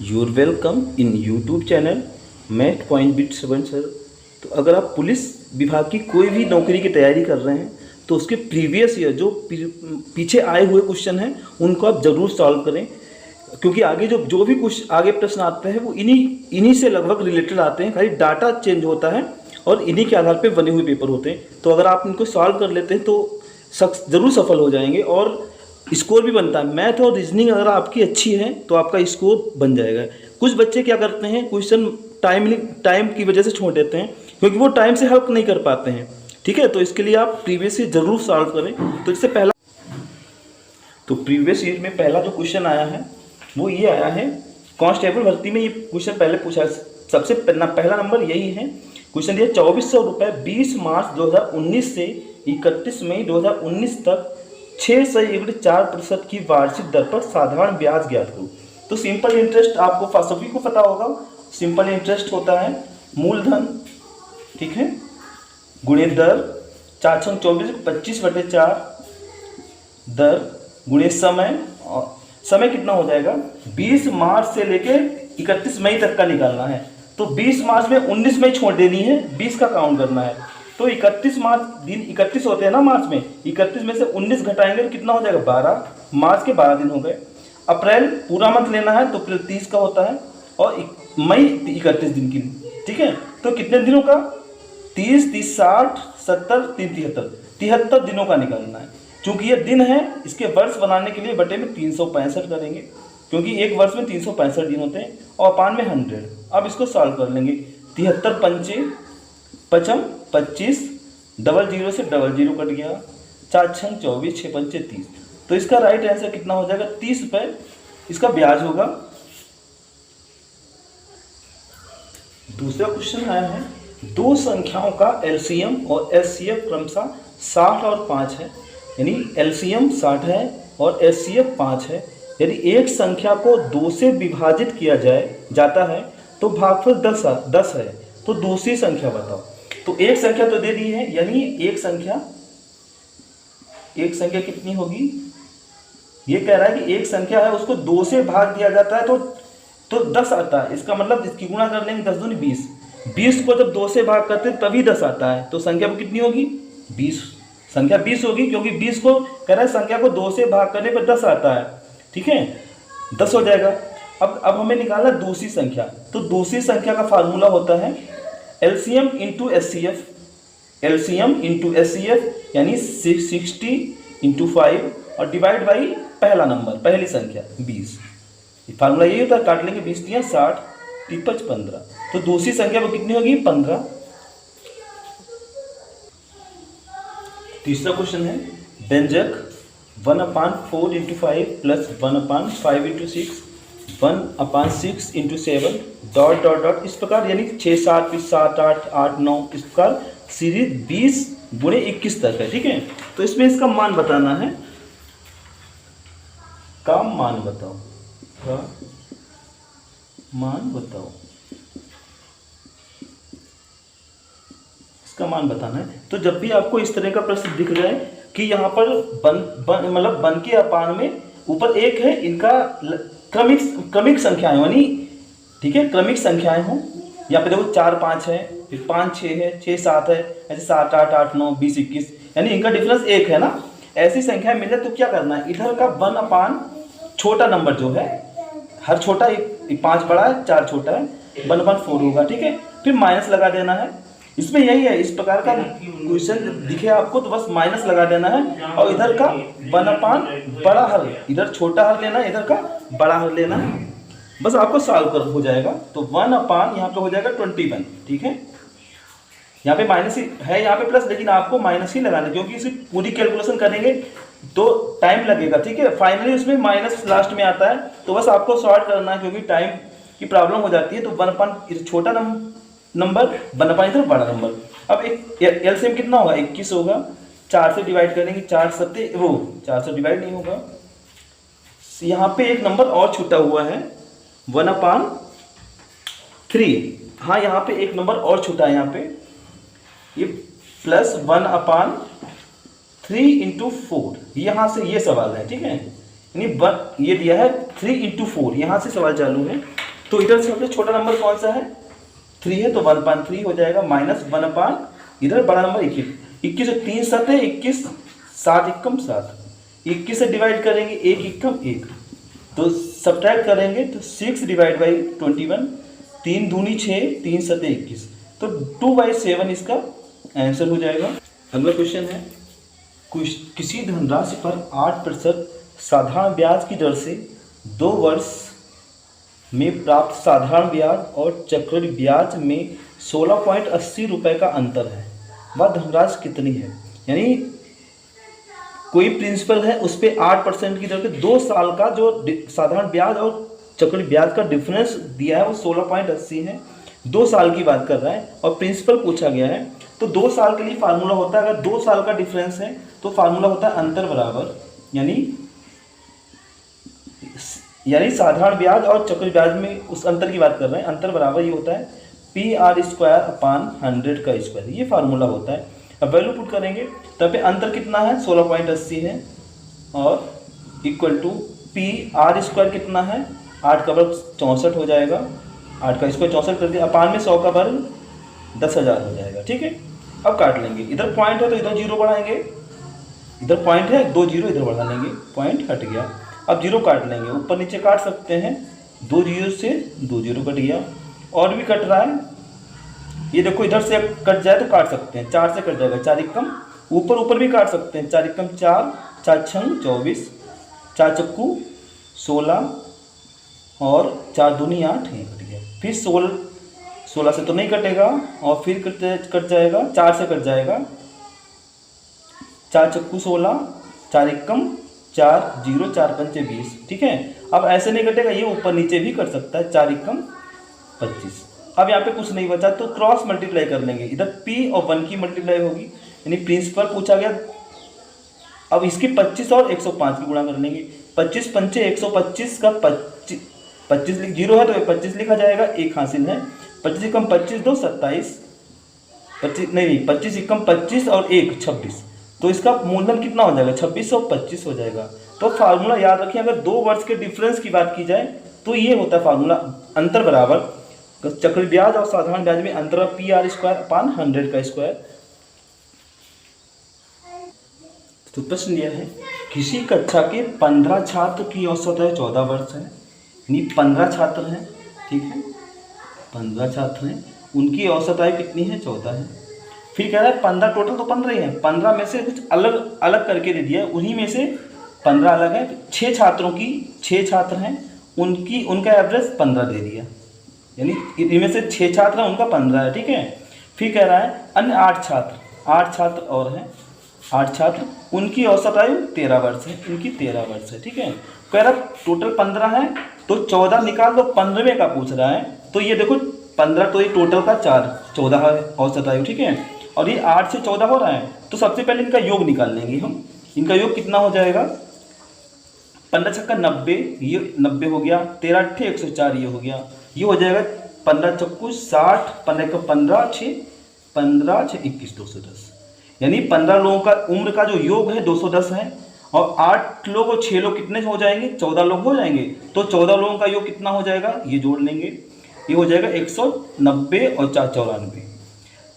Your welcome in YouTube channel math point bit 7 sir. तो अगर आप पुलिस विभाग की कोई भी नौकरी की तैयारी कर रहे हैं तो उसके प्रीवियस ईयर जो पीछे आए हुए क्वेश्चन हैं उनको आप ज़रूर सॉल्व करें, क्योंकि आगे जो भी कुछ आगे प्रश्न आते हैं वो इन्हीं से लगभग रिलेटेड आते हैं। खाली डाटा चेंज होता है और इन्हीं के आधार पर बने हुए पेपर होते हैं। तो अगर आप इनको सॉल्व कर लेते हैं तो ज़रूर सफल हो जाएंगे और स्कोर भी बनता है। मैथ और रीजनिंग अगर आपकी अच्छी है तो आपका स्कोर बन जाएगा। कुछ बच्चे क्या करते हैं, क्वेश्चन टाइम की वजह से छोड़ देते हैं क्योंकि वो टाइम से हेल्प नहीं कर पाते हैं। ठीक है, तो इसके लिए आप प्रीवियस ईयर जरूर सॉल्व करें। तो इससे पहला प्रीवियस ईयर में पहला जो क्वेश्चन आया है वो ये आया है, कांस्टेबल भर्ती में ये क्वेश्चन पहले पूछा है। सबसे पहला नंबर यही है। क्वेश्चन दिया 2400 रुपये 20 मार्च 2019 से 31 मई 2019 तक 6.4% की वार्षिक दर पर साधारण ब्याज ज्ञात करो। तो सिंपल इंटरेस्ट आपको सभी को पता होगा। सिंपल इंटरेस्ट होता है मूलधन, ठीक है, गुणे दर 424 25/4 दर गुणे समय। और समय कितना हो जाएगा, 20 मार्च से लेके 31 मई तक का निकालना है। तो 20 मार्च में 19 मई छोड़ देनी है, 20 का काउंट करना है। तो 31 मार्च दिन 31 होते हैं ना मार्च में, 31 में से 19 घटाएंगे तो कितना हो जाएगा 12। मार्च के 12 दिन हो गए। अप्रैल पूरा मंथ लेना है तो अप्रैल 30 का होता है और मई 31 दिन की, ठीक है। तो कितने दिनों का, 30 30 60 70 3 73 दिनों का निकालना है। क्योंकि ये दिन है, इसके वर्ष बनाने के लिए बटे में 365 करेंगे, क्योंकि एक वर्ष में 365 दिन होते हैं और अपान में 100। अब इसको सॉल्व कर लेंगे। 73 पंचे 25, 00 से 00 कट गया, 4 6 24 6 पंचे 30। तो इसका राइट आंसर कितना हो जाएगा, 30 रुपये इसका ब्याज होगा। दूसरा क्वेश्चन आया है, दो संख्याओं का एलसीएम और एचसीएफ क्रमशः 60 और 5 है। यानी एलसीएम 60 है और एचसीएफ 5 है। यदि एक संख्या को 2 से विभाजित किया जाता है तो भागफल 10 है। तो दूसरी संख्या बताओ। तो एक संख्या तो दे दी है, यानी एक संख्या कितनी होगी, ये कह रहा है कि एक संख्या है उसको 2 से भाग दिया जाता है तो 10 आता है। इसका मतलब इसकी गुणा कर लेंगे, 10 दूनी 20। 20 को जब 2 से भाग करते तभी 10 आता है। तो संख्या वो कितनी होगी, 20। संख्या 20 होगी, क्योंकि 20 को कह रहा है संख्या को 2 से भाग करने पर 10 आता है, ठीक है, 10 हो जाएगा। अब हमें निकालना दूसरी संख्या। तो दूसरी संख्या का फार्मूला होता है LCM into HCF. LCM into HCF यानी 60 इंटू 5 और डिवाइड बाई पहला नंबर, पहली संख्या 20। फार्मूला यही होता है, काट लेंगे 20 दिया 60 3 15। तो दूसरी संख्या वो कितनी होगी, 15। तीसरा क्वेश्चन है, व्यंजक 1/4 into 5 plus 1/5 into 6 1/6 into 7 dot dot dot इस प्रकार, यानी 6 7 20 7 8 8 9 इस प्रकार सीरीज 20 गुणे 21 तक है, ठीक है। तो इसमें इसका मान बताना है, का मान बताओ, का मान बताओ, इसका मान बताना है। तो जब भी आपको इस तरह का प्रश्न दिख जाए कि यहाँ पर मतलब बन के अपान में ऊपर एक है, इनका क्रमिक संख्याएं यानी, ठीक है, क्रमिक संख्याएं हों। यहाँ पे देखो 4 5 है, फिर 5 6 है, 6 7 है, ऐसे 7 8 8 9 20 21, यानी इनका डिफरेंस 1 है ना। ऐसी संख्या मिल जाए तो क्या करना है, इधर का 1 अपान छोटा नंबर जो है, हर छोटा एक 5 बड़ा है 4 छोटा है, 1/4 होगा, ठीक है। फिर माइनस लगा देना है। इसमें यही है, इस प्रकार का क्वेश्चन दिखे आपको तो बस माइनस लगा देना है और इधर का 1 अपान बड़ा हर, इधर छोटा हर लेना है, इधर का बड़ा हर लेना है, बस आपको सॉल्व कर हो जाएगा। तो 1 अपान यहाँ पे हो जाएगा 21, ठीक है। यहाँ पे माइनस ही है, यहाँ पे प्लस, लेकिन आपको माइनस ही लगाना है क्योंकि इसकी पूरी कैलकुलेशन करेंगे तो टाइम लगेगा, ठीक है। फाइनली उसमें माइनस लास्ट में आता है तो बस आपको सॉल्व करना है क्योंकि टाइम की प्रॉब्लम हो जाती है। तो 1 अपान छोटा नंबर 1 अपान इधर बड़ा नंबर। अब एक एलसीएम कितना होगा, 21 होगा। 4 से डिवाइड करेंगे, 4 7 वो 4 से डिवाइड नहीं होगा। यहाँ पे एक नंबर और छूटा हुआ है 1/3। हाँ, यहाँ पे एक नंबर और छूटा है, यहाँ पे ये प्लस 1/3 इंटू 4, यहाँ से ये सवाल है, ठीक है। यानी ये दिया है 3 इंटू 4, यहाँ से सवाल चालू है। तो इधर से सबसे छोटा नंबर कौन सा है, 3 है, तो 1/3 हो जाएगा माइनस 1/, इधर बड़ा नंबर 21, 21 और 3 7 है 21, 7 एकम 7, 21 से डिवाइड करेंगे 1 एकम 1, तो सब्ट्रैक्ट करेंगे तो 6 डिवाइड बाई 21, 3 दूनी 6, 3 7 21, तो 2/7 इसका आंसर हो जाएगा। अगला क्वेश्चन है, किसी धनराशि पर 8% साधारण ब्याज की दर से 2 वर्ष में प्राप्त साधारण ब्याज और चक्रवृद्धि ब्याज में 16.80 रुपये का अंतर है, वह धनराशि कितनी है। यानी कोई प्रिंसिपल है उस पर 8% की दर पे 2 साल का जो साधारण ब्याज और चक्रवृद्धि ब्याज का डिफरेंस दिया है वो 16.80 है, 2 साल की बात कर रहा है और प्रिंसिपल पूछा गया है। तो 2 साल के लिए फार्मूला होता है, अगर 2 साल का डिफरेंस है तो फार्मूला होता है अंतर बराबर, यानी साधारण ब्याज और चक्रवृद्धि ब्याज में उस अंतर की बात कर रहे हैं, अंतर बराबर ये होता है PR² 100 का स्क्वायर, ये फार्मूला होता है। अब वैल्यू पुट करेंगे तब पे अंतर कितना है 16.80 है और इक्वल टू PR² कितना है 8 का वर्ग 64 हो जाएगा, 8 का स्क्वायर 64 कर दिया, अपान में 100 का वर्ग 10,000 हो जाएगा। ठीक है, अब काट लेंगे, इधर पॉइंट है तो इधर जीरो बढ़ाएंगे, इधर पॉइंट है 2 जीरो इधर बढ़ा लेंगे, पॉइंट हट गया। अब जीरो काट लेंगे, ऊपर नीचे काट सकते हैं, 2 जीरो से 2 जीरो कट गया, और भी कट रहा है, ये देखो इधर से कट जाए तो काट सकते हैं, 4 से कट जाएगा, 4 एकम, ऊपर भी काट सकते हैं, 4 एकम 4, 4 छंग 24, 4 चक्कू 16 और 4 दूनी 8, ये कट गया। फिर 16 से तो नहीं कटेगा और फिर कट जाएगा, 4 से कट जाएगा, 4 चक्कू 16, 4 एकम 4 0, 4 पंचे 20। ठीक है, अब ऐसे नहीं कटेगा, ये ऊपर नीचे भी कर सकता है, 4 एकम 25। अब यहाँ पे कुछ नहीं बचा तो क्रॉस मल्टीप्लाई कर लेंगे, इधर P और 1 की मल्टीप्लाई होगी, यानी प्रिंसिपल पूछा गया। अब इसकी 25 और 105 की गुणा कर लेंगे, 25 पंचे 125 का 25 लिख, जीरो है तो 25 लिखा जाएगा, 1 हासिल है, 25 एकम 25 2 27, 25 एकम 25 और 1 26, तो इसका मूलधन कितना हो जाएगा 26 और 25 हो जाएगा। तो फार्मूला याद रखिए, अगर 2 वर्ष के डिफरेंस की बात की जाए तो ये होता है फार्मूला, अंतर बराबर चक्रवृद्धि ब्याज और साधारण ब्याज में अंतर PR² 100 का स्क्वायर। तो प्रश्न यह है, किसी कक्षा के 15 छात्र की औसत आयु 14 वर्ष है, यानी 15 छात्र हैं, ठीक है, 15 छात्र हैं, उनकी औसत आयु कितनी है 14 है। फिर कह रहा है 15 टोटल, तो 15 ही है, 15 में से कुछ अलग अलग करके दे दिया है, उन्हीं में से 15 अलग है, 6 छात्रों की 6 छात्र हैं, उनका एवरेज 15 दे दिया, यानी इनमें से 6 छात्र हैं, उनका 15 है। ठीक है, फिर कह रहा है अन्य 8 छात्र और हैं, 8 छात्र, उनकी औसत आयु 13 वर्ष है, इनकी 13 वर्ष है। ठीक है, कह रहा टोटल 15 है तो 14 निकाल दो, 15वें का पूछ रहा है, तो ये देखो 15 तो ये टोटल का 14 है औसत आयु। ठीक है, और ये 8 से 14 हो रहा है, तो सबसे पहले इनका योग निकाल लेंगे हम, इनका योग कितना हो जाएगा, 15 छक्का 90, ये 90 हो गया, 13 अट्ठे 104 ये हो गया, ये हो जाएगा 15 चक्कू 60, 15 का 15 6 21 210, यानी 15 लोगों का उम्र का जो योग है 210 है, और 8 लोग और 6 लोग कितने हो जाएंगे, 14 लोग हो जाएंगे, तो 14 लोगों का योग कितना हो जाएगा, ये जोड़ लेंगे, ये हो जाएगा 190 और 4 94।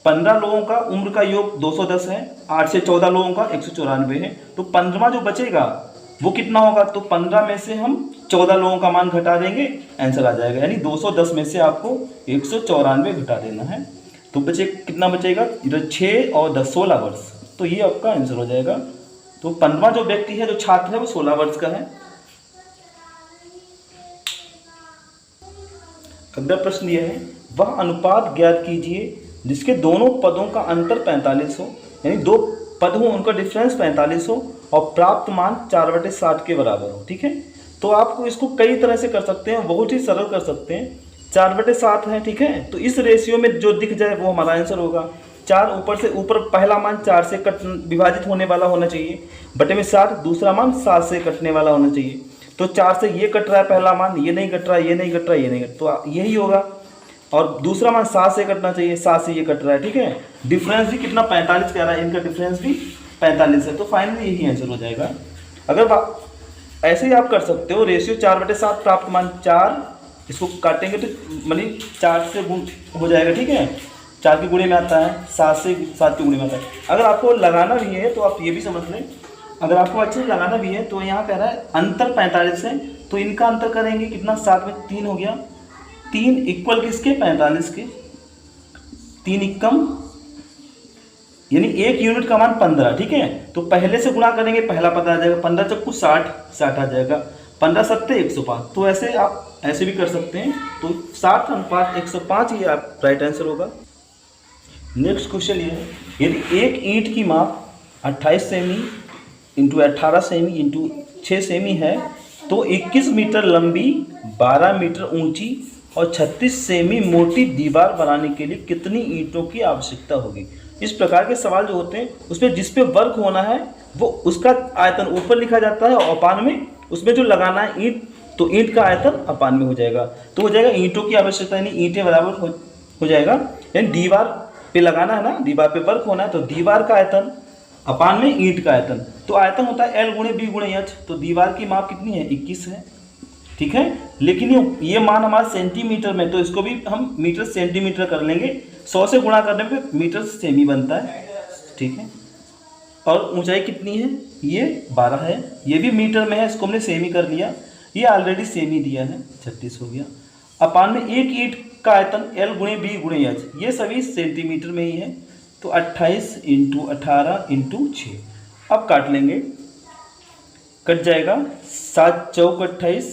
15 लोगों का उम्र का योग 210 है, 8 से 14 लोगों का 194 है, तो 15वां जो बचेगा वो कितना होगा, तो 15 में से हम 14 लोगों का मान घटा देंगे, आंसर आ जाएगा, यानी 210 में से आपको 194 घटा देना है, तो बचे कितना बचेगा, इधर 6 और 10 16 वर्ष, तो ये आपका आंसर हो जाएगा। तो 15वां जो व्यक्ति है, जो छात्र है, वो 16 वर्ष का है। अगला प्रश्न यह है, वह अनुपात ज्ञात कीजिए जिसके दोनों पदों का अंतर 45 हो, यानी 2 पद हो, उनका डिफरेंस 45 हो और प्राप्त मान 4/60 के बराबर हो। ठीक है, तो आपको इसको कई तरह से कर सकते हैं, बहुत ही सरल कर सकते हैं, 4/7 है। ठीक है, तो इस रेशियो में जो दिख जाए वो हमारा आंसर होगा। 4 ऊपर पहला मान 4 से विभाजित होने वाला होना चाहिए, बटे में 7 दूसरा मान 7 से कटने वाला होना चाहिए, तो 4 से ये कट रहा है पहला मान, ये नहीं कट रहा, ये नहीं कट रहा, ये नहीं कट, तो यही होगा, और दूसरा मान 7 से कटना चाहिए, 7 से ये कट रहा है। ठीक है, डिफरेंस भी कितना 45 कह रहा है, इनका डिफरेंस भी 45 है, तो फाइनली यही आंसर हो जाएगा। अगर ऐसे ही आप कर सकते हो, रेशियो 4/7 प्राप्त मान 4 इसको काटेंगे तो मतलब 4 से गुण हो जाएगा, ठीक है। 4 के गुणे में आता है, 7 के गुणे में आता है। अगर आपको लगाना भी है तो आप ये भी समझ लें, अगर आपको अच्छे से लगाना भी है तो यहाँ कह रहा है अंतर 45 है, तो इनका अंतर करेंगे कितना, 7 में 3 हो गया, 3 इक्वल किसके, 45 के, 3 एकम यानी 1 यूनिट का मान 15, ठीक है। तो पहले से गुणा करेंगे, पहला पता आ जाएगा, 15 चक्कू 60 आ जाएगा, 15 सत्ते 105। तो ऐसे आप ऐसे भी कर सकते हैं। तो 60:105 ये आप राइट आंसर होगा। नेक्स्ट क्वेश्चन ये है, यदि एक ईंट की माप 28 semi into 18 semi into 6 semi है तो 21 मीटर लंबी, 12 मीटर ऊंची और 36 सेमी मोटी दीवार बनाने के लिए कितनी ईंटों की आवश्यकता होगी। इस प्रकार के सवाल जो होते हैं उसमें जिस पे वर्क होना है वो उसका आयतन ऊपर लिखा जाता है और अपान में उसमें जो लगाना है ईंट, तो ईंट का आयतन अपान में हो जाएगा। तो हो जाएगा ईंटों की आवश्यकता यानी ईंटें बराबर हो जाएगा, यानी दीवार पे लगाना है ना, दीवार पे वर्क होना है तो दीवार का आयतन अपान में ईंट का आयतन। तो आयतन होता है L गुणे B गुणे H। तो दीवार की माप कितनी है, 21 है, ठीक है। लेकिन ये मान हमारा सेंटीमीटर में, तो इसको भी हम मीटर सेंटीमीटर कर लेंगे। 100 से गुणा करने पे मीटर सेमी बनता है, ठीक है। और ऊंचाई कितनी है, ये 12 है, ये भी मीटर में है, इसको हमने सेमी कर लिया, ये ऑलरेडी सेमी दिया है, 36 हो गया। अपान में एक ईंट का आयतन L गुणे B गुणे H, ये सभी सेंटीमीटर में ही है। तो 28 इंटू 18 इंटू 6। अब काट लेंगे, कट जाएगा, 7 चौक 28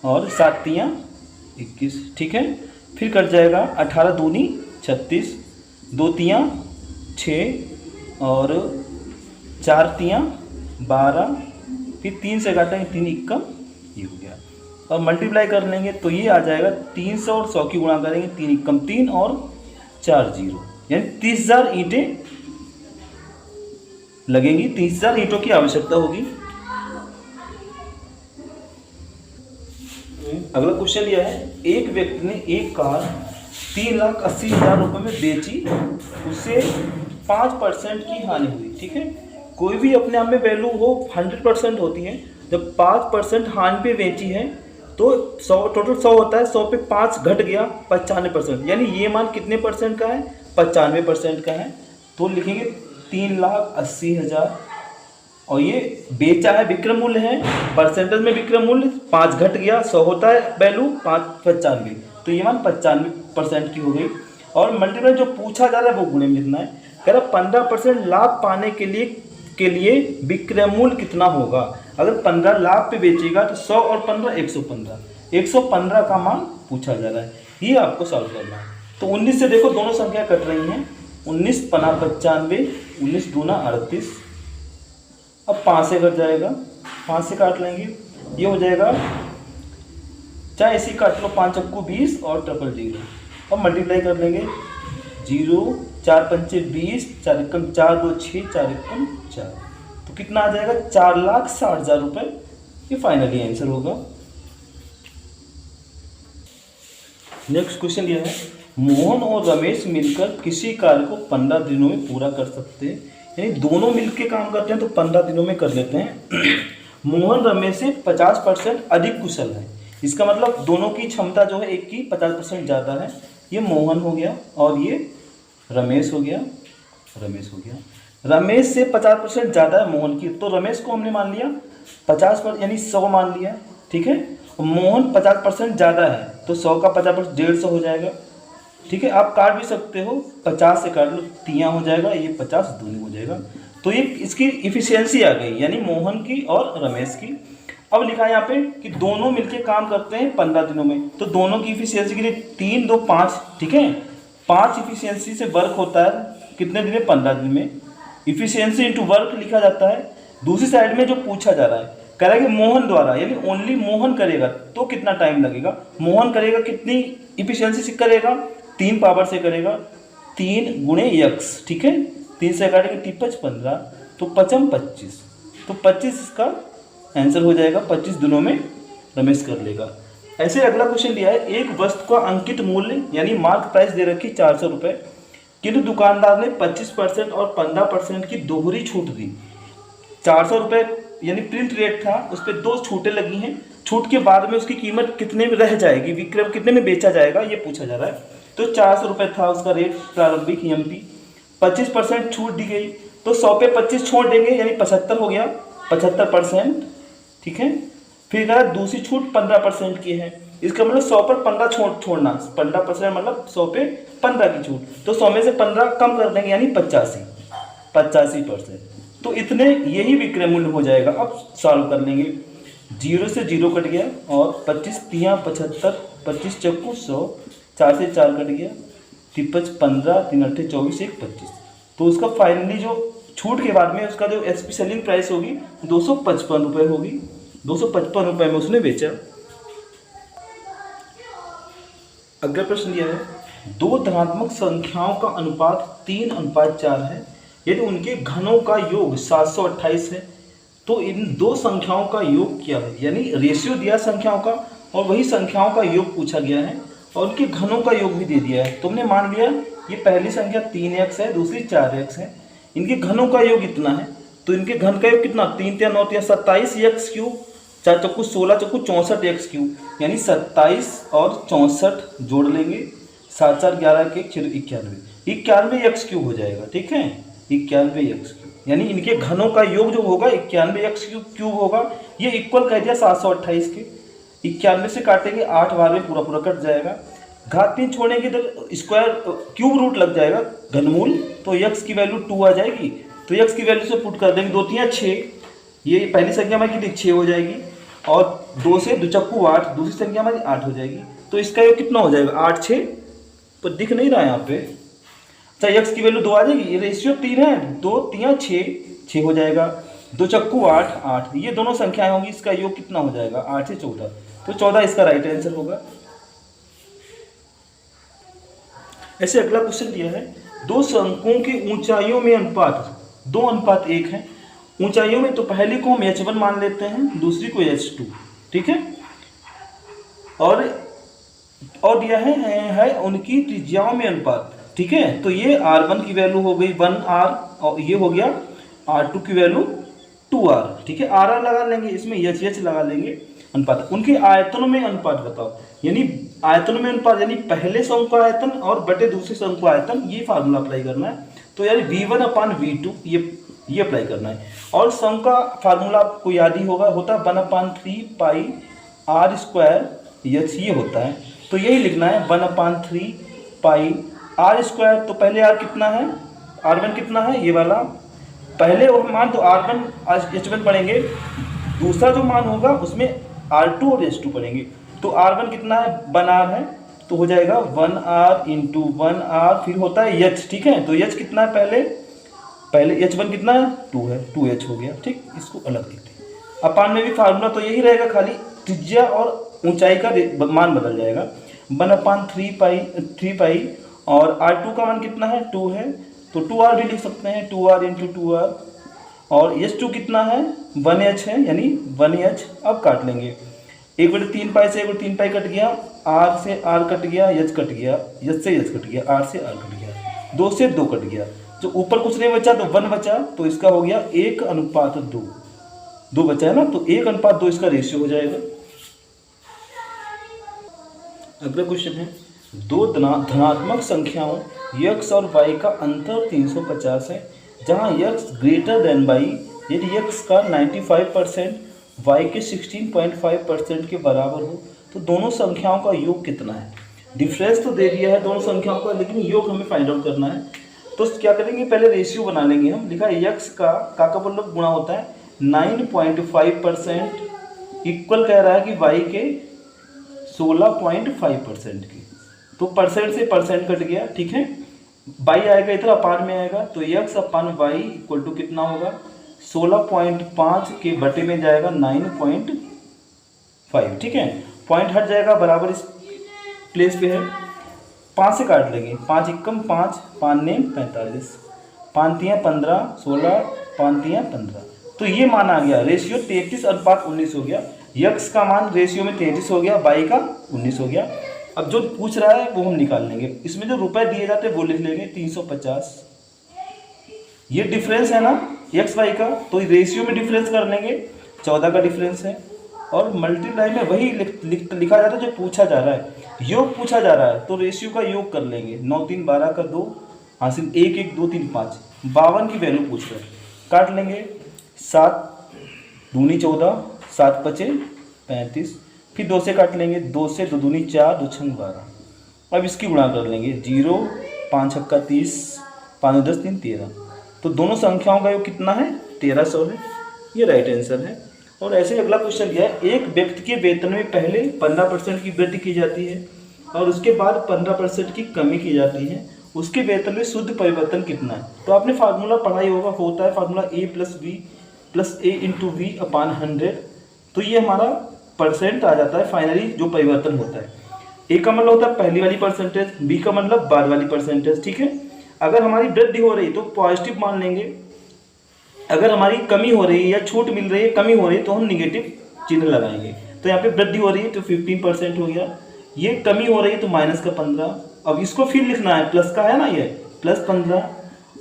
और 7 तियाँ 21, ठीक है। फिर कट जाएगा 18 दूनी 36, 2 तियाँ 6 और 4 तियाँ 12, फिर 3 से काटेंगे, 3 एकम, ये हो गया। और मल्टीप्लाई कर लेंगे तो ये आ जाएगा 300 और 100 की गुणा करेंगे, 3 एकम 3 और 4 0, यानी 30,000 ईंटें लगेंगी, 30,000 ईंटों की आवश्यकता होगी। अगला क्वेश्चन यह है, एक व्यक्ति ने एक कार 3,80,000 रुपये में बेची, उसे 5% की हानि हुई, ठीक है। कोई भी अपने आप में वैल्यू हो 100% होती है, जब 5% हानि पे बेची है तो 100 टोटल 100 होता है, 100 पे 5 घट गया 95%, यानी ये मान कितने परसेंट का है, 95% का है। तो लिखेंगे 3,80,000 और ये बेचा है, विक्रय मूल्य है, परसेंटेज में विक्रय मूल्य 5 घट गया, 100 होता है वैल्यू, 5 95, तो ये मान 95% की हो गई। और मल्टीप्लाई जो पूछा जा रहा है वो गुणे में लिखना है। कह रहा 15% लाभ पाने के लिए विक्रय मूल्य कितना होगा। अगर 15 लाभ पे बेचेगा तो 100 और 15 115, 115 का मान पूछा जा रहा है, ये आपको सॉल्व करना है। तो 19 से देखो दोनों संख्या कट रही हैं, 19 पना 95, 19 दूना 38। अब 5 से कट जाएगा, 5 से काट लेंगे, ये हो जाएगा, चाहे ऐसे काट लो, 5 चक्कू 20 और 000। अब मल्टीप्लाई कर लेंगे, 0 4 पंचे 20, 4 एकम 4 2 6, 4 एकम 4, तो कितना आ जाएगा, 4,60,000 रुपये। ये फाइनली आंसर होगा। नेक्स्ट क्वेश्चन ये है, मोहन और रमेश मिलकर किसी कार्य को 15 दिनों में पूरा कर सकते हैं, यानी दोनों मिलकर काम करते हैं तो 15 दिनों में कर लेते हैं। मोहन रमेश से 50% अधिक कुशल है, इसका मतलब दोनों की क्षमता जो है एक की 50% ज़्यादा है। ये मोहन हो गया और ये रमेश हो गया, रमेश से 50% ज़्यादा है मोहन की, तो रमेश को हमने मान लिया 50% यानी 100 मान लिया, ठीक है। मोहन 50% ज़्यादा है तो 100 का 50% 150 हो जाएगा, ठीक है। आप काट भी सकते हो, 50 से काट लो, तियाँ हो जाएगा, ये 50 दूनी हो जाएगा। तो ये इसकी इफिशियंसी आ गई, यानी मोहन की और रमेश की। अब लिखा है यहाँ पे कि दोनों मिलके काम करते हैं 15 दिनों में, तो दोनों की इफिशियंसी के लिए 3 2 5, ठीक है। 5 इफिशियंसी से वर्क होता है कितने दिन में, 15 दिन में। इफिशियंसी इंटू वर्क लिखा जाता है। दूसरी साइड में जो पूछा जा रहा है, कह रहा है कि मोहन द्वारा, यानी ओनली मोहन करेगा तो कितना टाइम लगेगा। मोहन करेगा कितनी इफिशियंसी से करेगा, 3 पावर से करेगा, 3 गुणे x, ठीक है। 3 से काटेंगे 3 15, तो 5 25, तो 25 इसका आंसर हो जाएगा। 25 दिनों में रमेश कर लेगा। ऐसे अगला क्वेश्चन दिया है, एक वस्तु का अंकित मूल्य यानी मार्क प्राइस दे रखी 400 रुपये, किंतु दुकानदार ने 25% और 15% की दोहरी छूट दी। 400 रुपये यानी प्रिंट रेट था, उस पर 2 छूटें लगी हैं, छूट के बाद में उसकी कीमत कितने में रह जाएगी, विक्रय कितने में बेचा जाएगा, ये पूछा जा रहा है। तो 400 रुपये था उसका रेट प्रारंभिक ईएमपी, 25% छूट दी गई, तो 100 पे 25 छोड़ देंगे यानी 75 हो गया, 75%, ठीक है। फिर कहा दूसरी छूट 15% की है, इसका मतलब 100 पर 15 छोड़ना, 15% मतलब 100 पे 15 की छूट, तो 100 में से 15 कम कर देंगे यानी 85%। तो इतने यही विक्रय मूल्य हो जाएगा। अब सॉल्व कर लेंगे, 0 से 0 कट गया और 25 तियाँ 75, 25 चक्कू 100, 4 से 4 कट गया, 53 15 3 8 24 1 25। तो उसका फाइनली जो छूट के बाद में उसका जो एसपी सेलिंग प्राइस होगी 255 रुपये होगी, 255 रुपये में उसने बेचा। अगला प्रश्न यह है, दो धनात्मक संख्याओं का अनुपात 3:4 है, यदि उनके घनों का योग 728 है, तो इन दो संख्याओं का योग क्या है। यानी रेशियो दिया संख्याओं का और वही संख्याओं का योग पूछा गया है और उनके घनों का योग भी दे दिया है। तुमने मान लिया ये पहली संख्या 3x है, दूसरी 4x है, इनके घनों का योग इतना है, तो इनके घन का योग कितना, 3 × 9 = 27x3, 4 चक्कू 16 चक्कू 64x3, यानी 27 और 64 जोड़ लेंगे, 7 4 11 के 91x3 हो जाएगा, ठीक है, 91x3। यानी इनके घनों का योग जो होगा 91x³ होगा। ये इक्वल कह दिया 728 के, 91 से काटेंगे 8 बार में पूरा कट जाएगा, घात 3 छोड़ेंगे तो स्क्वायर क्यूब रूट लग जाएगा घनमूल, तो x की वैल्यू 2 आ जाएगी, तो x की वैल्यू से पुट कर देंगे, 2 3 6, ये पहली संख्या हमारी कितनी 6 हो जाएगी, और 2 से 2 चक्कू 8, दूसरी संख्या हमारी 8 हो जाएगी, तो इसका योग कितना हो जाएगा 8 6, तो दिख नहीं रहा है यहाँ पे, अच्छा x की वैल्यू 2 आ जाएगी, ये रेशियो 3 है, 2 3 6 हो जाएगा, 2 चक्कू 8 8, ये दोनों संख्याएं होंगी, इसका योग कितना हो जाएगा 8 से 14, तो 14 इसका राइट आंसर होगा। ऐसे अगला क्वेश्चन दिया है, दो अंकों की ऊंचाइयों में अनुपात 2:1 है, ऊंचाइयों में तो पहली को हम h1 मान लेते हैं, दूसरी को h2, ठीक है, और दिया है उनकी त्रिज्याओं में अनुपात, ठीक है, तो ये r1 की वैल्यू हो गई 1r और ये हो गया r2 की वैल्यू 2r, ठीक है, r लगा लेंगे, इसमें h लगा लेंगे, अनुपात उनके आयतनों में अनुपात बताओ, यानी आयतनों में अनुपात यानी पहले समूह का आयतन और बटे दूसरे समूह का आयतन, ये फार्मूला अप्लाई करना है, तो यानी v1/v2 ये अप्लाई करना है, और सम का फार्मूला आपको याद ही होगा, होता है 1/3 पाई r² h, ये होता है, तो यही लिखना है 1/3 पाई r², तो पहले r कितना है, r1 कितना है, ये वाला पहले वो मान तो r1 h1 पढ़ेंगे, दूसरा जो मान होगा उसमें r2 और h2 पढ़ेंगे, तो r1 कितना है 1r है, तो हो जाएगा 1r × 1r, फिर होता है h, ठीक है, तो h कितना है पहले h1 कितना है 2 है, 2h हो गया, ठीक, इसको अलग लिखते हैं। अपान में भी फार्मूला तो यही रहेगा, खाली त्रिज्या और ऊंचाई का मान बदल जाएगा, 1/3 पाई और r2 का मान कितना है 2 है, तो 2r भी लिख सकते हैं, 2r × 2r, और h2 कितना है 1h है, यानी 1h। अब काट लेंगे, 1/3 पाई से 1/3 पाई कट गया, r से r कट गया, h कट गया, h से h कट गया, r से r कट गया, 2 से 2 कट गया, जो ऊपर कुछ नहीं बचा तो 1 बचा, तो इसका हो गया 1:2, 2 बचा है ना, तो 1:2 इसका रेशियो हो जाएगा। अगला क्वेश्चन है, दो धनात्मक संख्याओं x और y का अंतर 350 है, जहां x ग्रेटर देन y, यदि x का 95% y के 16.5% के बराबर हो, तो दोनों संख्याओं का योग कितना है। डिफरेंस तो दे दिया है दोनों संख्याओं का, लेकिन योग हमें फाइंड आउट करना है, तो क्या करेंगे, पहले रेशियो बना लेंगे हम, लिखा है x का मतलब गुणा होता है 9.5% इक्वल कह रहा है कि y के 16.5% की, तो परसेंट से परसेंट कट गया, ठीक है, y आएगा इधर अपान में आएगा, तो x/y इक्वल टू कितना होगा 16.5 के बटे में जाएगा 9.5, ठीक है, पॉइंट हट जाएगा, बराबर इस प्लेस पे है, 5 से काट लेंगे, 5 एकम 5, 5 ने 45, 5 तियाँ 15, 16, 5 तियाँ 15, तो ये मान आ गया, रेशियो 33:19 हो गया, x का मान रेशियो में 33 हो गया, y का 19 हो गया। अब जो पूछ रहा है वो हम निकाल लेंगे, इसमें जो रुपए दिए जाते हैं वो लिख लेंगे 350, ये डिफरेंस है ना x y का, तो रेशियो में डिफरेंस कर लेंगे, 14 का डिफरेंस है, और मल्टीप्लाई में वही लिखा जाता है जो पूछा जा रहा है। योग पूछा जा रहा है तो रेशियो का योग कर लेंगे। 9 3 12 का 2 हासिल 1 1 2 3 5 52 की वैल्यू पूछ रहे हैं, काट लेंगे। 7 दूनी 14 7 5 35, फिर 2 से काट लेंगे, 2 से 2 दूनी 4 2 छंग 12। अब इसकी गुणा कर लेंगे, 0 5 छक्का 30 5 10 3 13। तो दोनों संख्याओं का योग कितना है? 1300 है। ये राइट आंसर है। और ऐसे अगला क्वेश्चन दिया है, एक व्यक्ति के वेतन में पहले 15% की वृद्धि की जाती है और उसके बाद 15% की कमी की जाती है, उसके वेतन में शुद्ध परिवर्तन कितना है? तो आपने फार्मूला पढ़ा ही होगा, होता है formula A + V + A × V / 100। तो ये हमारा परसेंट आ जाता है फाइनली जो परिवर्तन होता है। A का मतलब होता है पहली वाली परसेंटेज, B का मतलब बाद वाली परसेंटेज, ठीक है। अगर हमारी वृद्धि हो रही तो पॉजिटिव मान लेंगे, अगर हमारी कमी हो रही है या छूट मिल रही है, कमी हो रही है, तो हम निगेटिव चिन्ह लगाएंगे। तो यहाँ पे वृद्धि हो रही है तो 15% हो गया, ये कमी हो रही है तो -15। अब इसको फिर लिखना है, प्लस का है ना, ये +15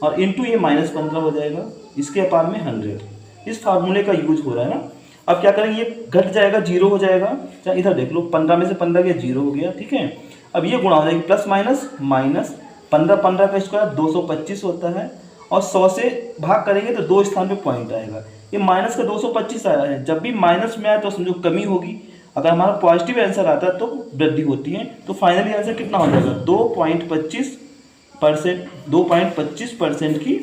और इंटू ये -15 हो जाएगा, इसके अपार में 100। इस फार्मूले का यूज हो रहा है ना। अब क्या करेंगे, ये घट जाएगा, 0 हो जाएगा। चाहे इधर देख लो, 15 में से 15 गया, 0 हो गया, ठीक है। अब ये गुणा हो जाएगी, प्लस माइनस माइनस, 15 का स्क्वायर 225 होता है और 100 से भाग करेंगे तो 2 स्थान पे पॉइंट आएगा। ये माइनस का 225 आया है, जब भी माइनस में आए तो समझो कमी होगी, अगर हमारा पॉजिटिव आंसर आता है तो वृद्धि होती है। तो फाइनली आंसर कितना हो जाएगा? 2.25% की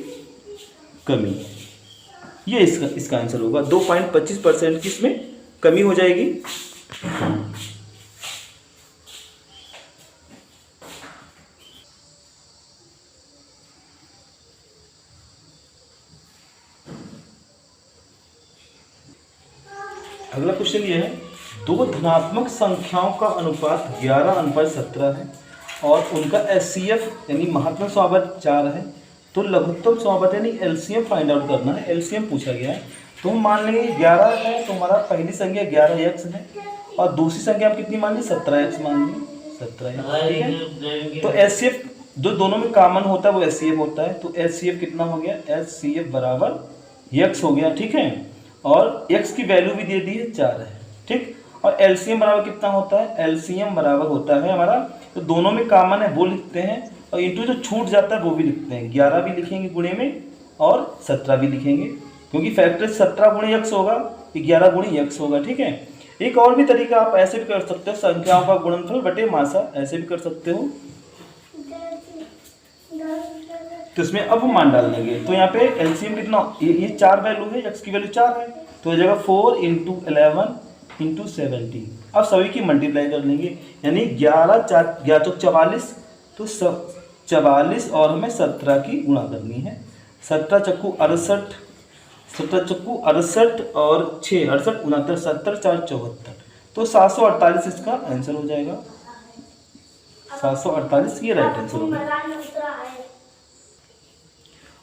कमी। ये इसका आंसर होगा, 2.25% की इसमें कमी हो जाएगी। अगला क्वेश्चन ये है, दो धनात्मक संख्याओं का अनुपात 11:17 है और उनका एचसीएफ यानी महत्तम स्वाभाविक 4 है, तो लघुत्तम स्वाभाविक यानी एलसीएम फाइंड आउट करना है। एलसीएम पूछा गया है, तो हम मान लेंगे 11 है तो हमारा पहली संख्या 11x है और दूसरी संख्या आप कितनी मान ली? 17x मान ली, 17x, ठीक है। तो एचसीएफ जो दोनों में कॉमन होता है वो एचसीएफ होता है, तो एचसीएफ कितना हो गया? एचसीएफ बराबर x हो गया, ठीक है। और x की वैल्यू भी दे दी है, 4 है, ठीक। और एलसीएम बराबर कितना होता है? एलसीएम बराबर होता है हमारा, तो दोनों में कॉमन है वो लिखते हैं और इंटू जो छूट जाता है वो भी लिखते हैं। 11 भी लिखेंगे गुणे में और 17 भी लिखेंगे, क्योंकि फैक्टर 17 गुणे x होगा, 11 गुणे x होगा, ठीक है। एक और भी तरीका आप ऐसे भी कर सकते हो, संख्याओं का गुणनफल बटे मासा, ऐसे भी कर सकते हो। तो इसमें अब हम मान डाल देंगे, तो यहाँ पे एलसीएम कितना? ये 4 वैल्यू है, x की वैल्यू 4 है, तो हो जाएगा 4 × 11 × 70। अब सभी की मल्टीप्लाई कर लेंगे, यानी 11 तो 44, तो 44 और हमें 17 की गुणा करनी है। 17 चक्कू 68, 17 चक्कू 68 और 6 68 69 70 4 74, तो 748 इसका आंसर हो जाएगा। 748 ये राइट आंसर होगा।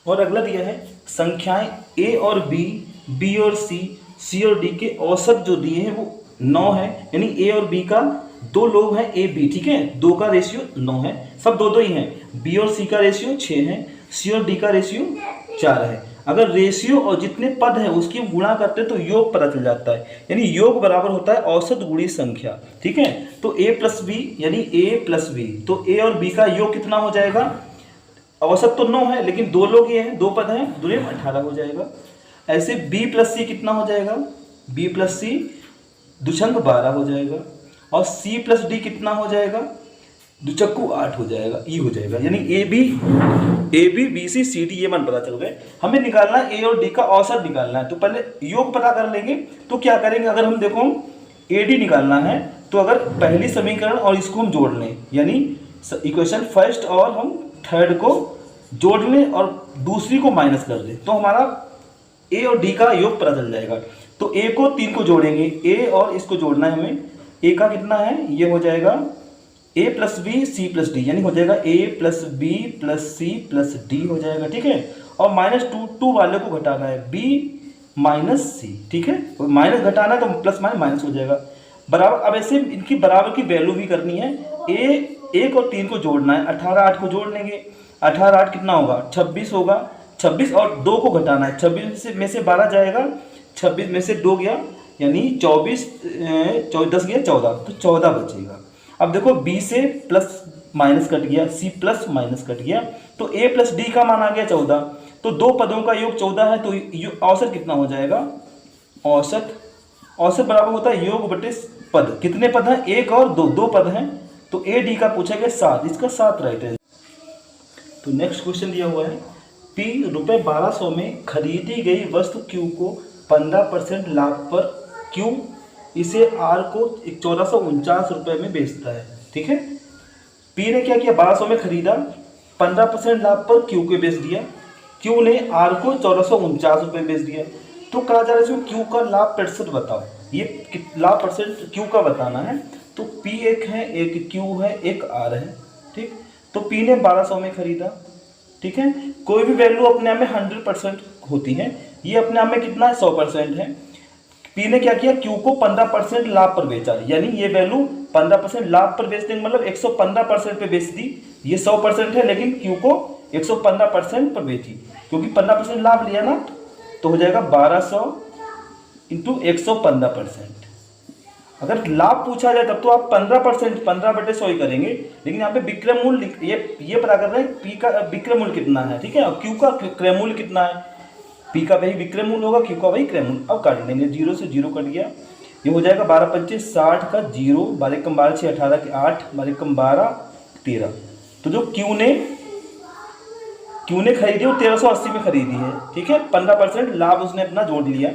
और अगला दिया है, संख्याएं a और b, b और c और d के औसत जो दिए हैं वो 9 है, यानी a और b का 2 लोग हैं a b, ठीक है, 2 का रेशियो 9 है, सब 2 ही हैं। b और c का रेशियो 6 है, c और d का रेशियो 4 है। अगर रेशियो और जितने पद हैं उसकी हम गुणा करते हैं तो योग पता चल जाता है, यानी योग बराबर होता है औसत गुणी संख्या, ठीक है। तो a + b यानी a + b, तो a और b का योग कितना हो जाएगा? औसत तो 9 है लेकिन 2 लोग ये हैं, 2 पद हैं, दूरी में 18 हो जाएगा। ऐसे b + c कितना हो जाएगा? b + c दुछंग 12 हो जाएगा और c + d कितना हो जाएगा? दुचक्कू 8 हो जाएगा, ई हो जाएगा, यानी A B B C C D ये मान पता चल गए। हमें निकालना है ए और डी का औसत निकालना है, तो पहले योग पता कर लेंगे। तो क्या करेंगे, अगर हम देखो ए डी निकालना है तो अगर पहली समीकरण और इसको हम जोड़ लें, यानी इक्वेशन फर्स्ट और हम थर्ड को जोड़ लें और दूसरी को माइनस कर दें, तो हमारा ए और डी का योग पता चल जाएगा। तो ए को 3 को जोड़ेंगे, ए और इसको जोड़ना है हमें, ए का कितना है? ये हो जाएगा a + b c + d, यानी हो जाएगा a + b + c + d हो जाएगा, ठीक है। और -2 वाले को घटाना है, b - c, ठीक है, और माइनस घटाना है तो प्लस माइनस हो जाएगा बराबर। अब ऐसे इनकी बराबर की वैल्यू भी करनी है, एक और 3 को जोड़ना है, 18 8 को जोड़ लेंगे, 18 8 कितना होगा? 26 होगा, 26 और 2 को घटाना है, 26 में से 12 जाएगा, 26 में से 2 गया, यानी 10 गया 14, तो 14 बचेगा। अब देखो बी से प्लस माइनस कट गया, सी प्लस माइनस कट गया, तो ए प्लस डी का मान आ गया 14। तो दो पदों का योग 14 है, तो औसत कितना हो जाएगा? औसत बराबर होता है योग बटे पद। कितने पद हैं? एक और दो पद हैं, तो ए डी का पूछा गया 7, इसका 7 राइट है। तो नेक्स्ट क्वेश्चन दिया हुआ है, पी रुपये 1200 में खरीदी गई वस्तु क्यू को 15% लाभ पर क्यू इसे आर को 1449 रुपये में बेचता है। ठीक है, पी ने क्या किया? 1200 में खरीदा, 15% लाभ पर क्यू को बेच दिया, क्यू ने आर को 1449 रुपये बेच दिया। तो कहा जा रहा है इसमें क्यू का लाभ प्रतिशत बताओ। ये लाभ प्रतिशत क्यू का बताना है। तो पी एक है, एक क्यू है, एक आर है। ठीक, तो पी ने 1200 में खरीदा। ठीक है, कोई भी वैल्यू अपने आप में 100% होती है, ये अपने आप में कितना है? 100% है। पी ने क्या किया? क्यू को 15% लाभ पर बेचा, यानी ये वैल्यू 15% लाभ पर बेचने का मतलब 115% पे बेच दी। ये 100% है, लेकिन क्यू को 115% पर बेची, क्योंकि 15% लाभ लिया ना, तो हो जाएगा 1200 इंटू 115%। अगर लाभ पूछा जाए तब तो आप 15% 15/100 ही करेंगे, लेकिन यहाँ पे विक्रय मूल्य ये पता कर रहे हैं पी का विक्रय मूल्य कितना है। ठीक है, और क्यू का क्रय मूल्य कितना है? पी का वही विक्रय मूल्य होगा, क्यू का वही क्रय मूल्य। अब काट लेंगे, 0 से 0 कट गया, ये हो जाएगा 12 25 60 का 0, 12 कम 12 6 18 के 8, 12 कम 12 13। तो जो क्यू ने खरीदी वो 1380 में खरीदी है। ठीक है, 15% लाभ उसने अपना जोड़ लिया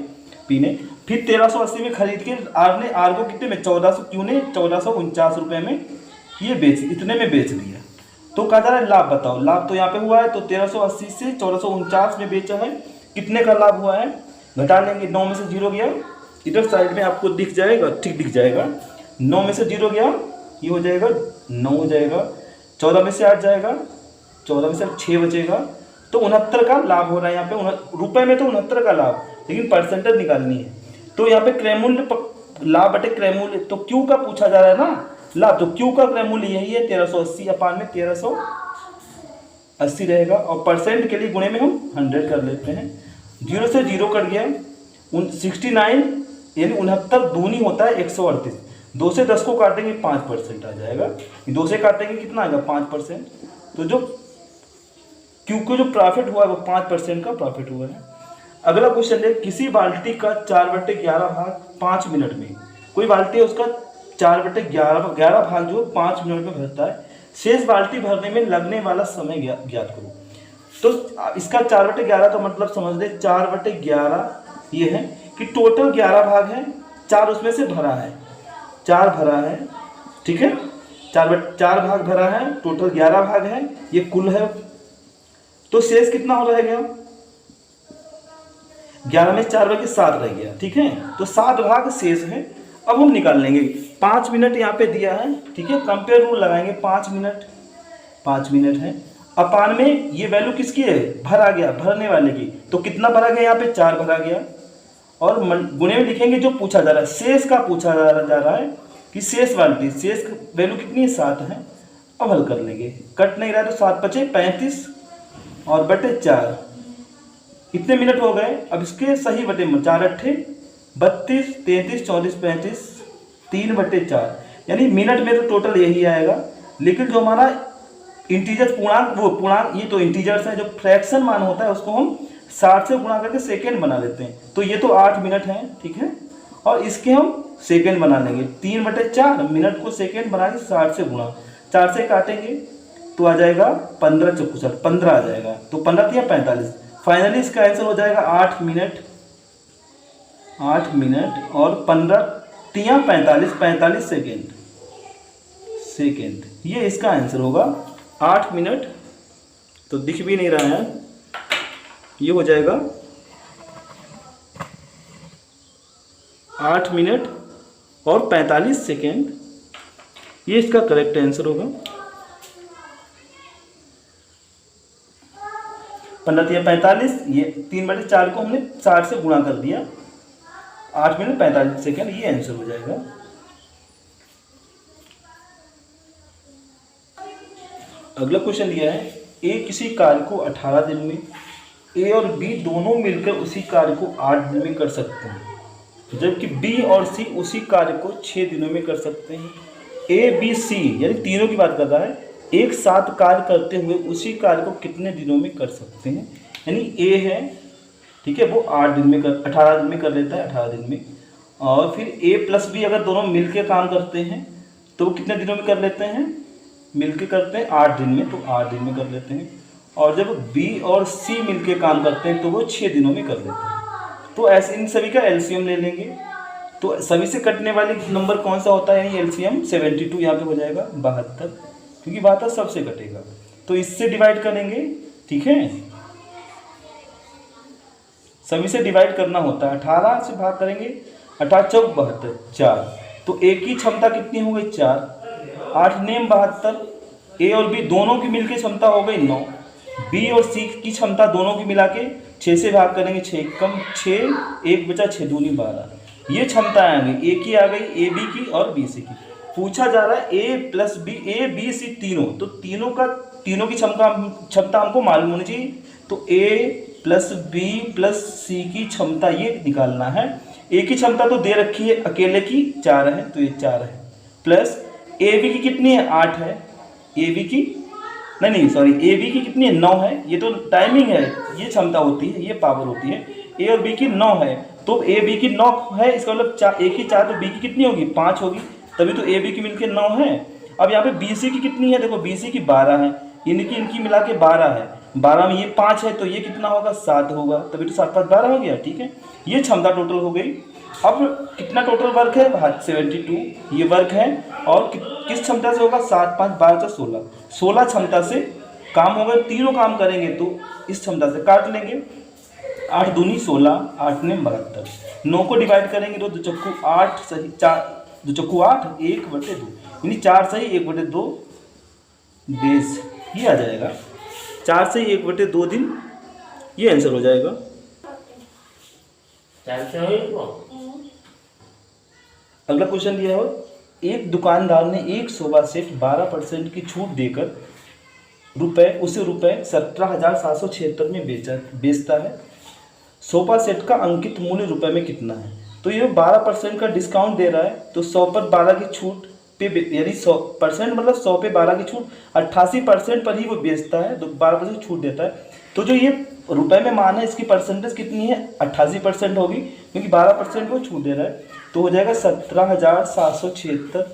पी ने, फिर 1380 में खरीद के आर को कितने में? 1400, क्यू ने 1449 रुपये में ये इतने में बेच दिया। तो कहा जा रहा है लाभ बताओ। लाभ तो यहाँ पे हुआ है, तो 1380 से 1449 में बेचा है, कितने का लाभ हुआ है? घटा लेंगे, 9 में से 0 गया, इधर साइड में आपको दिख जाएगा, ठीक दिख जाएगा। 9 में से 0 गया, ये हो जाएगा 9 हो जाएगा, 14 में से 8 जाएगा, 14 में से 6 बचेगा, तो 69 का लाभ हो रहा है यहाँ पे। रुपए में तो 69 का लाभ, लेकिन परसेंटेज निकालनी है। तो यहाँ पे क्रय मूल्य लाभ बटे क्रय मूल्य, तो क्यू का पूछा जा रहा है ना लाभ, तो क्यू का क्रय मूल्य यही है 1380 अपान में 1380 रहेगा। और परसेंट के लिए गुणे में हम 100 कर लेते हैं। 0 से 0 कट गया, 69 यानी 69 दूनी होता है 138। 2 से 10 को काटेंगे 5% आ जाएगा, 2 से काटेंगे कितना आएगा? 5%। तो जो क्यू को जो प्रॉफिट हुआ है वो 5% का प्रॉफिट हुआ है। अगला क्वेश्चन है, किसी बाल्टी का 4/11 भाग 5 मिनट में, कोई बाल्टी है उसका 4/11 भाग जो 5 मिनट में भरता है, शेष बाल्टी भरने में लगने वाला समय ज्ञात करो। तो इसका 4/11 का मतलब समझ ले, 4/11 ये है कि टोटल 11 भाग है, 4 उसमें से भरा है, 4 भरा है। ठीक है, 4 भाग भरा है, टोटल 11 भाग है, ये कुल है। तो शेष कितना हो रहेगा? 11 में 4 भाग 7 रह गया। ठीक है, तो 7 भाग शेष है। अब हम निकाल लेंगे। 5 मिनट यहाँ पे दिया है। ठीक है, कंपेयर रूल लगाएंगे, 5 मिनट है, अपान में ये वैल्यू किसकी है? भरा गया, भरने वाले की। तो कितना भरा गया? यहाँ पे 4 भरा गया, और गुणे में लिखेंगे जो पूछा जा रहा है, शेष का पूछा जा रहा है कि शेष बाल्टी, शेष वैल्यू कितनी है? 7 है। अब हल कर लेंगे, कट नहीं रहा, तो 7 बचे 35 और बटे 4, इतने मिनट हो गए। अब इसके सही बटे 4 अट्ठे 32, 33, 34, 35, 3/4, यानी मिनट में तो टोटल यही आएगा। लेकिन जो हमारा इंटीजर पूर्णांक ये तो इंटीजर्स है, जो फ्रैक्शन मान होता है उसको हम 60 से गुणा करके सेकेंड बना लेते हैं। तो ये तो 8 मिनट है। ठीक है, और इसके हम सेकेंड बना लेंगे, 3/4 मिनट को सेकेंड बना के 60 से गुणा, 4 से काटेंगे तो आ जाएगा 15 चौक 15 आ जाएगा, तो 15 या 45। फाइनली इसका आंसर हो जाएगा 8 मिनट और 15 या 45 सेकेंड, ये इसका आंसर होगा 8 मिनट। तो दिख भी नहीं रहा है, ये हो जाएगा 8 मिनट और 45 सेकेंड, ये इसका करेक्ट आंसर होगा। 15 या 45, ये 3/4 को हमने 60 से गुणा कर दिया, 8 मिनट 45 सेकेंड, ये आंसर हो जाएगा। अगला क्वेश्चन दिया है, ए किसी कार्य को 18 दिन में, ए और बी दोनों मिलकर उसी कार्य को 8 दिन में कर सकते हैं। जबकि बी और सी उसी कार्य को 6 दिनों में कर सकते हैं। ए बी सी यानी तीनों की बात कर रहा है, एक साथ कार्य करते हुए उसी कार्य को कितने दिनों में कर सकते हैं। यानी ए है, ठीक है, वो 8 दिन में 18 दिन में कर लेता है, 18 दिन में। और फिर ए प्लस बी अगर दोनों मिलके काम करते हैं तो वो कितने दिनों में कर लेते हैं, मिलके करते हैं 8 दिन में, तो 8 दिन में कर लेते हैं। और जब बी और सी मिलके काम करते हैं तो वो 6 दिनों में कर लेते हैं। तो ऐसे इन सभी का एलसीएम ले लेंगे, तो सभी से कटने वाली नंबर कौन सा होता है, यानी एलसीएम 72 यहाँ पे हो जाएगा 72, क्योंकि 72 सबसे कटेगा, तो इससे डिवाइड करेंगे, ठीक है, सभी से डिवाइड करना होता है, 18 से भाग करेंगे, 18 चौक 72, 4, तो ए की क्षमता कितनी हो गई 4, 8 नेम 72, ए और बी दोनों की मिलकर क्षमता हो गई 9, बी और सी की क्षमता दोनों की मिला के 6 से भाग करेंगे, 6 कम 6, 1 बचा 6 दूनी 12, ये क्षमताएं आ गई, ए की आ गई, ए बी की और बी सी की। पूछा जा रहा है a plus b, a b c तीनों, तो तीनों की क्षमता हमको मालूम होनी चाहिए, तो ए प्लस बी प्लस सी की क्षमता ये निकालना है। ए की क्षमता तो दे रखी है, अकेले की 4 है, तो ये 4 है, प्लस ए बी की कितनी है 8 है, ए बी की नहीं सॉरी, ए बी की कितनी है 9 है, ये तो टाइमिंग है, ये क्षमता होती है, ये पावर होती है, ए और बी की 9 है, तो ए बी की 9 है, इसका मतलब ए की 4, तो बी की कितनी होगी 5 होगी, तभी तो ए बी की मिलके 9 है। अब यहाँ पे बी सी की कितनी है, देखो बी सी की 12 है, इनकी मिला के 12 है, 12 में ये 5 है, तो ये कितना होगा 7 होगा, तभी तो 7 5 12 हो गया, ठीक है, ये क्षमता टोटल हो गई। अब कितना टोटल वर्क है 72, ये वर्क है, और किस क्षमता से होगा 7 5 12 16, 16 क्षमता से काम होगा, तीनों काम करेंगे तो इस क्षमता से काट लेंगे, 8 दूनी 16, 8 ने 72, 9 को डिवाइड करेंगे तो 2 चक्कू 8 सही 4, 2 चक्कू 8, 1/2, यानी 4 सही 1/2 डेज, ये आ जाएगा 4 से 1/2 दिन, ये आंसर हो जाएगा। अगला क्वेश्चन दिया है, एक दुकानदार ने एक सोफा सेट 12% की छूट देकर उसे रुपये 17,776 में बेचता है। सोफा सेट का अंकित मूल्य रुपए में कितना है, तो ये 12% का डिस्काउंट दे रहा है, तो 100 पर 12 की छूट पे, यानी 100% मतलब 100 पे 12 की छूट, 88% पर ही वो बेचता है, तो 12% छूट देता है। तो जो ये रुपए में मान है, इसकी परसेंटेज कितनी है 88% होगी, क्योंकि 12% वो छूट दे रहा है, तो हो जाएगा 17,776,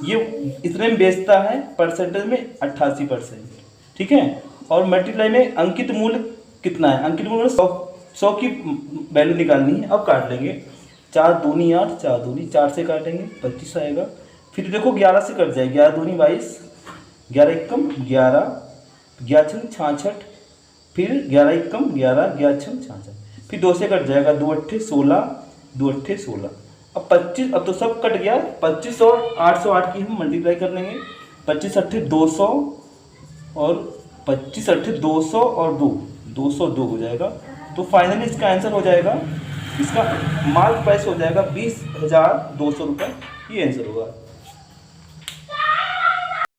ये इतने में बेचता है, परसेंटेज में 88%, ठीक है। और मल्टीप्लाई में अंकित मूल्य कितना है, अंकित मूल्य 100 की वैल्यू निकालनी है। अब काट लेंगे, 4 दूनी 8, 4 दूनी 4 से काटेंगे 25 आएगा, फिर देखो 11 से कट जाए, 11 दूनी 22, 11 एकम 11, 11 छंग 66, फिर 11 एकम 11, 11 छंग 66, फिर 2 से कट जाएगा, 2 अट्ठे 16, 2 अट्ठे 16, अब 25, अब तो सब कट गया, 25 और 808 की हम मल्टीप्लाई कर लेंगे, 25 अट्ठे 200 और 25 अट्ठे 200 और 202 हो जाएगा, तो फाइनली इसका आंसर हो जाएगा, इसका मार्क प्राइस हो जाएगा 20,200 रुपये, ये आंसर होगा।